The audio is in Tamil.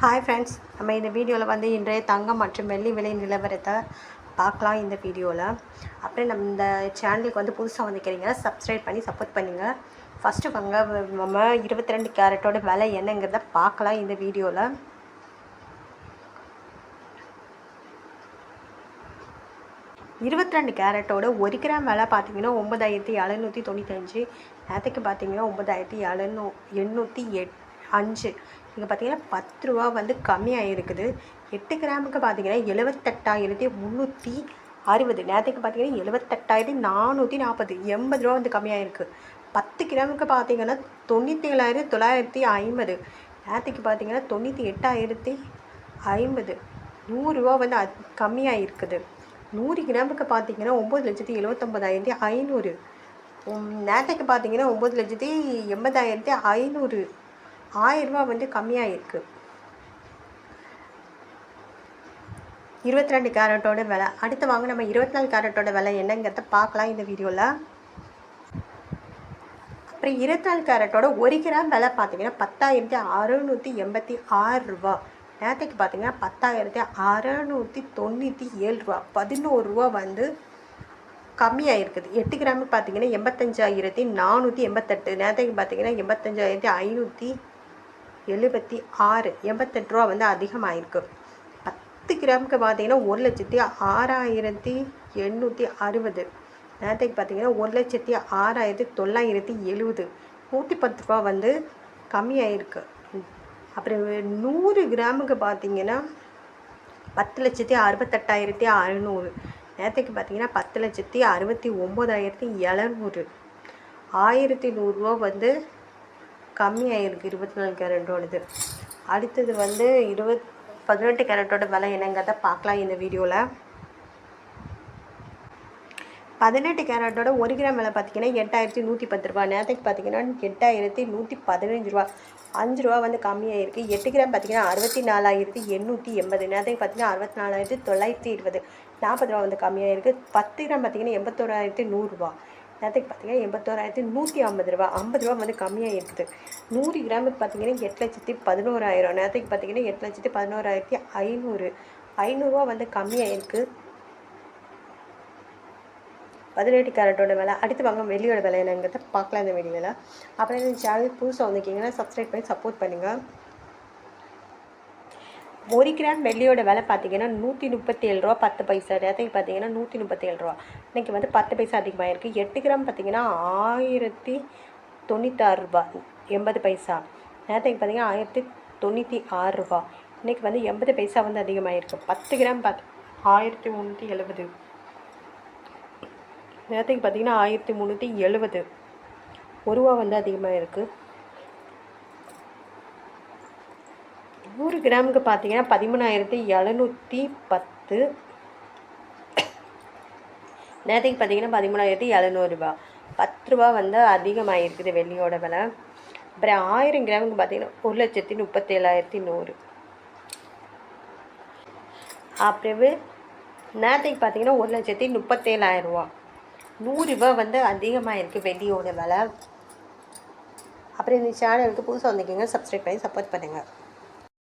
ஹாய் ஃப்ரெண்ட்ஸ், நம்ம இந்த வீடியோவில் வந்து இன்றைய தங்கம் மற்றும் வெள்ளி விலை நிலவரத்தை பார்க்கலாம். இந்த வீடியோவில் அப்படியே நம்ம இந்த சேனலுக்கு வந்து புதுசாக வந்துக்கிறீங்க, சப்ஸ்கிரைப் பண்ணி சப்போர்ட் பண்ணுங்கள். ஃபஸ்ட்டு வாங்க நம்ம 22 கேரட்டோட விலை என்னங்கிறத பார்க்கலாம். இந்த வீடியோவில் 22 கேரட்டோட 1 கிராம் விலை பார்த்தீங்கன்னா 9795. நேற்றுக்கு பார்த்தீங்கன்னா 9785. இங்கே பார்த்தீங்கன்னா 10 ரூபா வந்து கம்மியாக இருக்குது. 8 கிராமுக்கு பார்த்தீங்கன்னா 78,360. நேற்றுக்கு பார்த்தீங்கன்னா 78,440. 80 ரூபா வந்து கம்மியாக இருக்குது. 10 கிராமுக்கு பார்த்தீங்கன்னா 97,950. நேற்றுக்கு பார்த்தீங்கன்னா 98,050. 100 ரூபா வந்து கம்மியாக இருக்குது. 100 கிராமுக்கு பார்த்தீங்கன்னா 9,79,500. நேற்றுக்கு பார்த்தீங்கன்னா 9,80,500. 1000 ரூபா வந்து கம்மியாக இருக்குது. 22 கேரட்டோட விலை. அடுத்து வாங்க நம்ம 24 கேரட்டோட விலை என்னங்கிறத பார்க்கலாம் இந்த வீடியோவில். அப்புறம் 24 கேரட்டோட 1 கிராம் விலை பார்த்தீங்கன்னா 10,686 ரூபா. நேற்றுக்கு பார்த்தீங்கன்னா 10,697 ரூபா. 11 ரூபா வந்து கம்மியாக இருக்குது. 8 கிராமுக்கு பார்த்தீங்கன்னா 85,488. நேற்றுக்கு பார்த்தீங்கன்னா 85,576. 88 ரூபா வந்து அதிகமாக இருக்குது. 10 கிராமுக்கு பார்த்தீங்கன்னா 1,06,860. நேற்றுக்கு பார்த்தீங்கன்னா 1,06,970. 110 ரூபா வந்து கம்மியாக இருக்குது. அப்புறம் 100 கிராமுக்கு பார்த்தீங்கன்னா 10,68,600. நேற்றுக்கு பார்த்தீங்கன்னா 10,69,700. 1,100 ரூபா வந்து கம்மியாக இருக்குது 24 கேரட்டோடது. அடுத்தது வந்து 18 கேரட்டோட விலை என்னங்கிறத பார்க்கலாம் இந்த வீடியோவில். 18 கேரட்டோட 1 கிராம் விலை பார்த்தீங்கன்னா 8,110 ரூபா. நேற்றுக்கு பார்த்தீங்கன்னா 8,115 ரூபா. 5 ரூபா வந்து கம்மியாக இருக்குது. 8 கிராம் பார்த்தீங்கன்னா 64,880. நேற்றுக்கு பார்த்தீங்கன்னா 64,920. 40 ரூபா வந்து கம்மியாக இருக்குது. 10 கிராம் பார்த்தீங்கன்னா 81,100 ரூபா. நேற்றுக்கு பார்த்தீங்கன்னா 81,150 ரூபா. 50 ரூபா வந்து கம்மியாக இருக்குது. 100 கிராமுக்கு பார்த்தீங்கன்னா 8,11,000. நேற்றுக்கு பார்த்தீங்கன்னா 8,11,500. 500 ரூபா வந்து கம்மியாக இருக்குது. 18 கேரட்டோட விலை. அடுத்து வாங்க வெள்ளியோட விலை என்னங்கிறத பார்க்கலாம் இந்த வீடியோவில். அப்புறம் இந்த சேனல் புதுசாக வந்துருக்கீங்கன்னா சப்ஸ்கிரைப் பண்ணி சப்போர்ட் பண்ணுங்கள். 1 கிராம் வெள்ளியோட விலை பார்த்தீங்கன்னா 137 ரூபா 10 பைசா. நேற்றுக்கு பார்த்தீங்கன்னா 137 ரூபா. இன்றைக்கி வந்து 10 பைசா அதிகமாக இருக்குது. 8 கிராம் பார்த்தீங்கன்னா 1,096 ரூபா 80 பைசா. நேற்றுக்கு பார்த்தீங்கன்னா 1,096 ரூபா. இன்றைக்கி வந்து 80 பைசா வந்து அதிகமாக இருக்குது. 10 கிராம் 1,370. நேற்றுக்கு பார்த்தீங்கன்னா 1,370. 1 ரூபா வந்து அதிகமாக இருக்குது. 100 கிராமுக்கு பார்த்தீங்கன்னா 13,710. நேற்றுக்கு பார்த்தீங்கன்னா 13,700 ரூபா. 10 ரூபா வந்து அதிகமாக இருக்குது வெள்ளியோட விலை. அப்புறம் 1000 கிராமுக்கு பார்த்தீங்கன்னா 1,37,100. அப்புறவு நேற்றுக்கு பார்த்தீங்கன்னா 1,37,000 ரூபா. 100 ரூபா வந்து அதிகமாக இருக்குது வெள்ளியோட விலை. அப்புறம் இந்த சேனலுக்கு புதுசாக வந்திருக்கீங்க, சப்ஸ்கிரைப் பண்ணி சப்போர்ட் பண்ணுங்கள்.